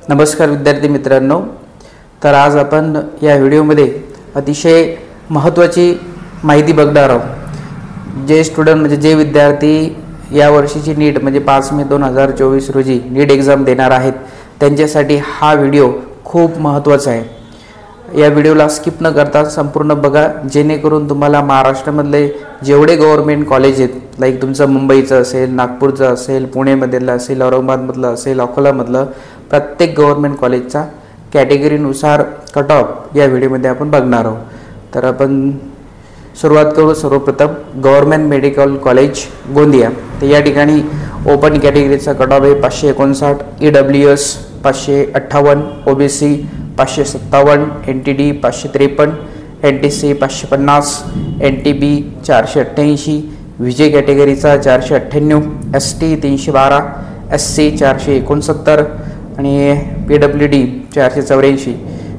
नमस्कार विद्यार्थी मित्रांनो। तर आज आपण या व्हिडिओमध्ये अतिशय महत्त्वाची माहिती बघणार आहोत। जे स्टुडंट म्हणजे जे विद्यार्थी या वर्षीची नीट म्हणजे 5 मे 2024 रोजी नीट एक्झाम देणार आहेत त्यांच्यासाठी हा व्हिडिओ खूप महत्त्वाचा आहे। या व्हिडिओला स्किप न करता संपूर्ण बघा, जेणेकरून तुम्हाला महाराष्ट्रामधले जेवढे गव्हर्नमेंट कॉलेज आहेत, लाईक तुमचं मुंबईचं असेल, नागपूरचं असेल, पुणेमधलं असेल, औरंगाबादमधलं असेल, अकोलामधलं प्रत्येक गव्हर्नमेंट कॉलेजचा कॅटेगरीनुसार कट ऑफ या व्हिडिओमध्ये आपण बघणार आहोत। तर आपण सुरुवात करू। सर्वप्रथम गव्हर्नमेंट मेडिकल कॉलेज गोंदिया, तर या ठिकाणी ओपन कॅटेगरीचा कट ऑफ आहे 559, EWS 558, OBC 557, NTD 553, NTC 550, NTB 488, विजय कॅटेगरीचा 498, ST 312, SC 469 आणि PWD 484।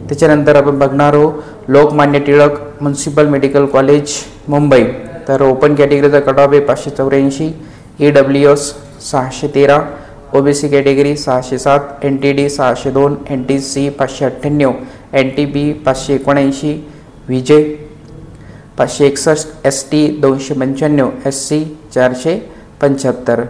त्याच्यानंतर आपण बघणार आहोत Lokmanya Tilak municipal medical college Mumbai, तर ओपन कॅटेगरीचा कट ऑफ आहे 584, EWS 613, OBC category 607, NTD 602, NTC 598, NTB 579, VJ 561, ST 295, SC 475।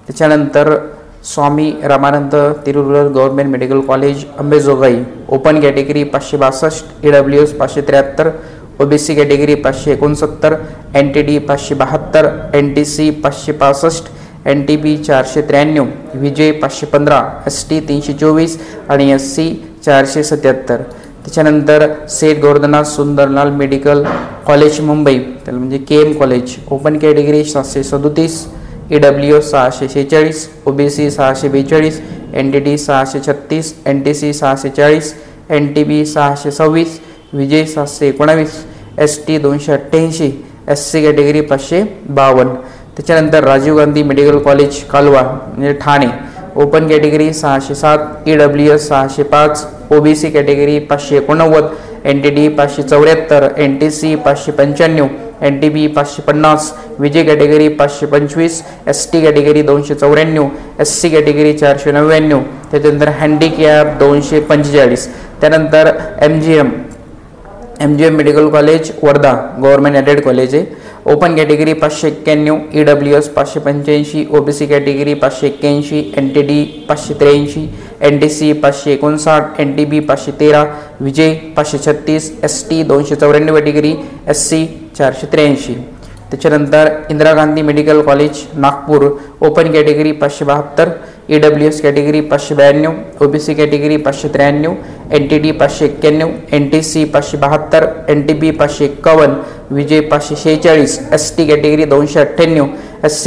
त्याच्यानंतर Swami Ramanand Tiruvarur government medical college Ambejogai, open category 562, EWS 573, OBC category 569, NTD 572, NTC 565, NTB 493, VJ 515, ST 324 आणि SC 477। त्याच्यानंतर सेठ गोवर्धननाथ सुंदरलाल मेडिकल कॉलेज मुंबई, त्याला म्हणजे KM college, open category 737, EWS 646, OBC 642, NTD 636, NTC 640, NTB 626, VJ 719, ST 288, SC category 552। त्याच्यानंतर Rajiv Gandhi medical college Kalwa म्हणजे Thane, open category 607, EWS 605, OBC category 589, NTD 574, NTC 595, NTB 550, VJ category 525, ST category 294, SC category 499। त्याच्यानंतर handicap 245। त्यानंतर MGM medical college Wardha government aided college आहे, open category 591, EWS 585, OBC category 581, NTD 583, NTC 559, NTB 513, VJ 536, ST 294 category, SC 483। त्याच्यानंतर Indira Gandhi medical college Nagpur, open category 572, EWS category 592, OBC category 593, NTD 591, NTC 572, NTB 551, विजय 546, ST category 298, SC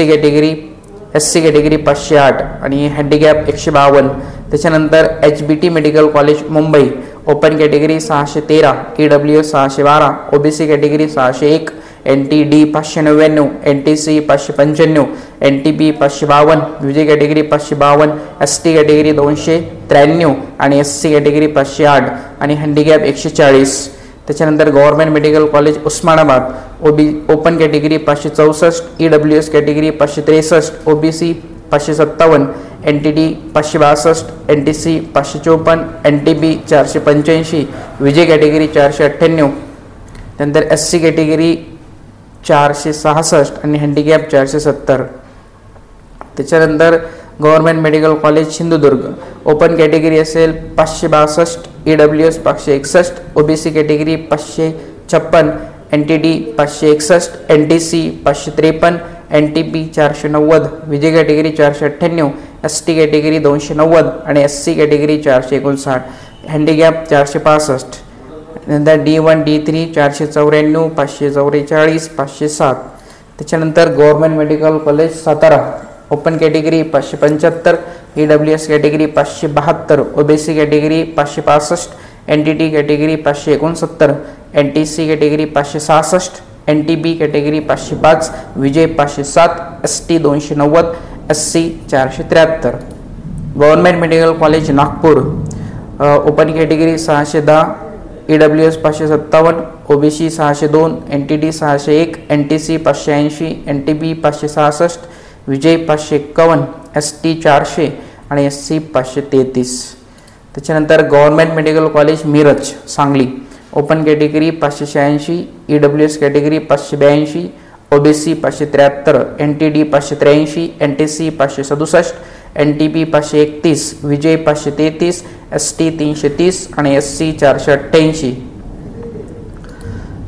category 508 आणि handicap 152। त्याच्यानंतर HBT medical college Mumbai, open category 613, EWS 612, OBC category 601, NTD 599, NTC 595, NTB 552, विजय category 552, ST category 293 आणि SC category 508 आणि handicap 140। त्याच्यानंतर government medical college Osmanabad, open category 564, EWS category 563, OBC 557, NTD 562, NTC 554, NTB 485, विजय category 498। त्यानंतर SC category 466 आणि handicap 470। त्याच्यानंतर government medical college Sindhudurg, open category असेल 562, EWS 561, OBC category 556, NTD 561, NTC 553, NTB 490, विजय category 498, ST category 290 आणि SC category 459, handicap 465। नंतर D1 D3 494, 544, 507। त्याच्यानंतर government medical college Satara, open category 575, EWS category 572, OBC category 565, NTD category 569, NTC category 566, NTB category 505, विजय 507, ST 290, SC 473। Government medical college Nagpur, open category 610, EWS 557, OBC 602, NTD 601, NTC 580, NTB 566, विजय 551, ST 400 आणि SC 533। त्याच्यानंतर government medical college Miraj Sangli, open category 586, EWS category 582, OBC 573, NTD 583, NTC 567, NTB 531, विजय 533, ST 330 आणि SC 488.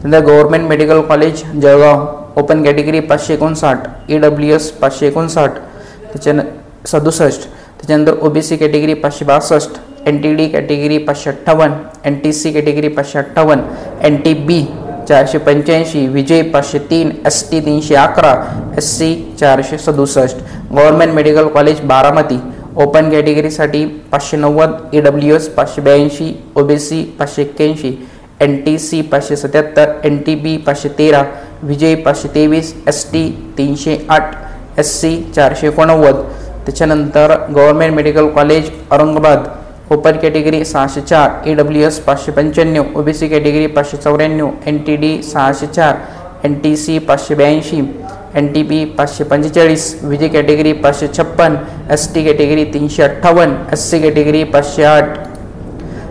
त्यानंतर government medical college Jalgaon, open category 559, EWS 559, त्याच्या 67, त्याच्यानंतर OBC category 562, NTD category 558, NTC category 558, NTB 485, विजय 503, ST 311, SC 467. Government medical college Baramati, open कॅटेगरीसाठी 590, EWS 582, OBC 581, NTC 577, NTB 513, VJ 523, ST 308, SC 489. त्याच्यानंतर government medical college Aurangabad, open category 604, EWS 595, OBC category 594, NTD 604, NTC 582, NTB 545, VJ category 556, ST category 358, SC category 508.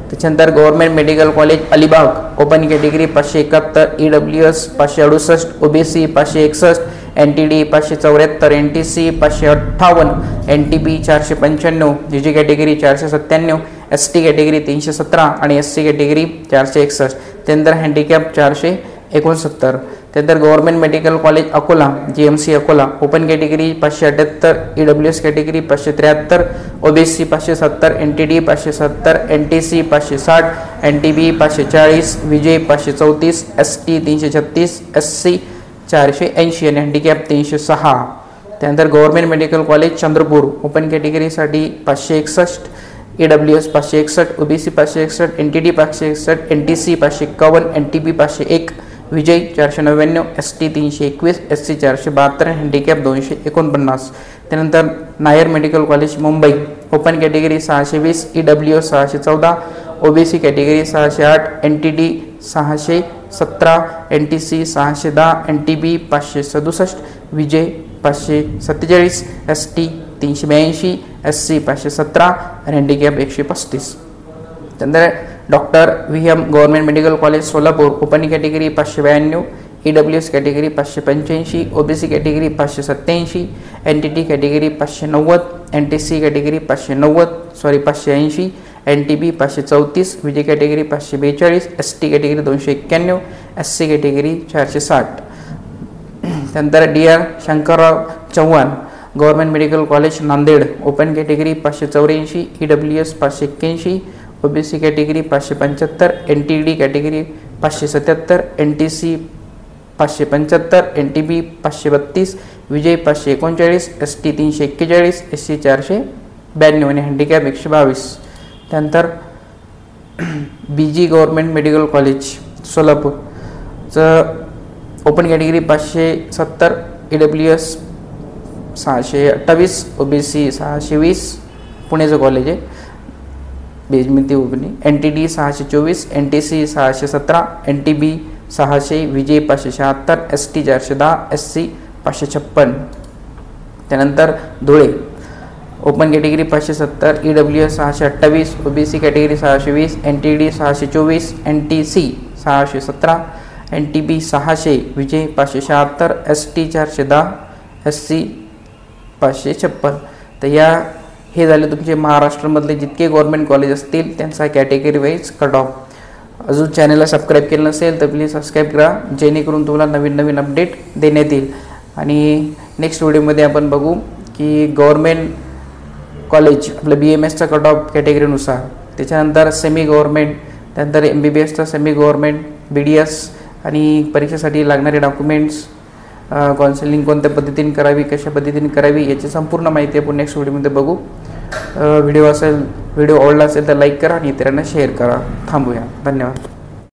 त्याच्यानंतर government medical college Alibag, open category 571, EWS 568, OBC 561, NTD 574, NTC 558, NTB 495, VJ category 497, ST category 317 आणि SC category 461. त्यानंतर handicap 469. त्यानंतर government medical college Akola, GMC Akola, open category 578, EWS category 573, OBC 570, NTD 570, NTC 560, NTB 540, VJ 534, ST 336, SC 480 आणि handicap 306. त्यानंतर government medical college Chandrapur, open कॅटेगरीसाठी 561, EWS 561, OBC 561, NTD 561, NTC 551, NTB 501, विजय 499, ST 321, SC 472, handicap 249. त्यानंतर Nair medical college Mumbai, open category 620, EWS 614, OBC category 608, NTD 617, NTC 610, NTB 567, विजय 547, ST 382, SC 517 आणि handicap 135. त्यानंतर doctor VM government medical college Solapur, open category 592, EWS category 585, OBC category 587, NTD category 590, NTC category 580, NTB 534, विजय category 542, ST category 291, SC category 460. त्यानंतर DR Shankarrao Chavan government medical college Nanded, open category 584, EWS 581, OBC category 575, NTD category 577, NTC 575, NTB 532, विजय 539, ST 341, SC 492 आणि handicap 122. त्यानंतर BG government medical college सोलापूरचं open category 570, EWS 628, OBC 620, पुण्याचं college आहे बेजमिती ओपनी, NTD 624, NTC 617, NTB 600, विजय 576, ST 410, SC 556. त्यानंतर Dhule, open category 570, EWS 628, OBC category 620, NTD 624, NTC 617, NTB 600, विजय 576, ST 410, SC 556. तर या हे झाले तुमचे महाराष्ट्रामधले जितके गव्हर्नमेंट कॉलेज असतील त्यांचा कॅटेगरी वाईज कट ऑफ. अजून चॅनलला सबस्क्राईब केलं नसेल तर प्लीज सबस्क्राईब करा, जेणेकरून तुम्हाला नवीन नवीन अपडेट देण्यात येईल. आणि नेक्स्ट व्हिडिओमध्ये आपण बघू की गव्हर्नमेंट कॉलेज आपलं BMSचा कट ऑफ कॅटेगरीनुसार, त्याच्यानंतर सेमी गव्हर्नमेंट, त्यानंतर MBBSचा सेमी गव्हर्नमेंट, BDS आणि परीक्षेसाठी लागणारे डॉक्युमेंट्स, काउन्सिलिंग कोणत्या पद्धतीने करावी, कशा पद्धतीने करावी याची संपूर्ण माहिती आपण नेक्स्ट व्हिडिओमध्ये बघू. व्हिडिओ आवडला असेल तर लाईक करा आणि इतरांना शेअर करा. थांबूया. धन्यवाद.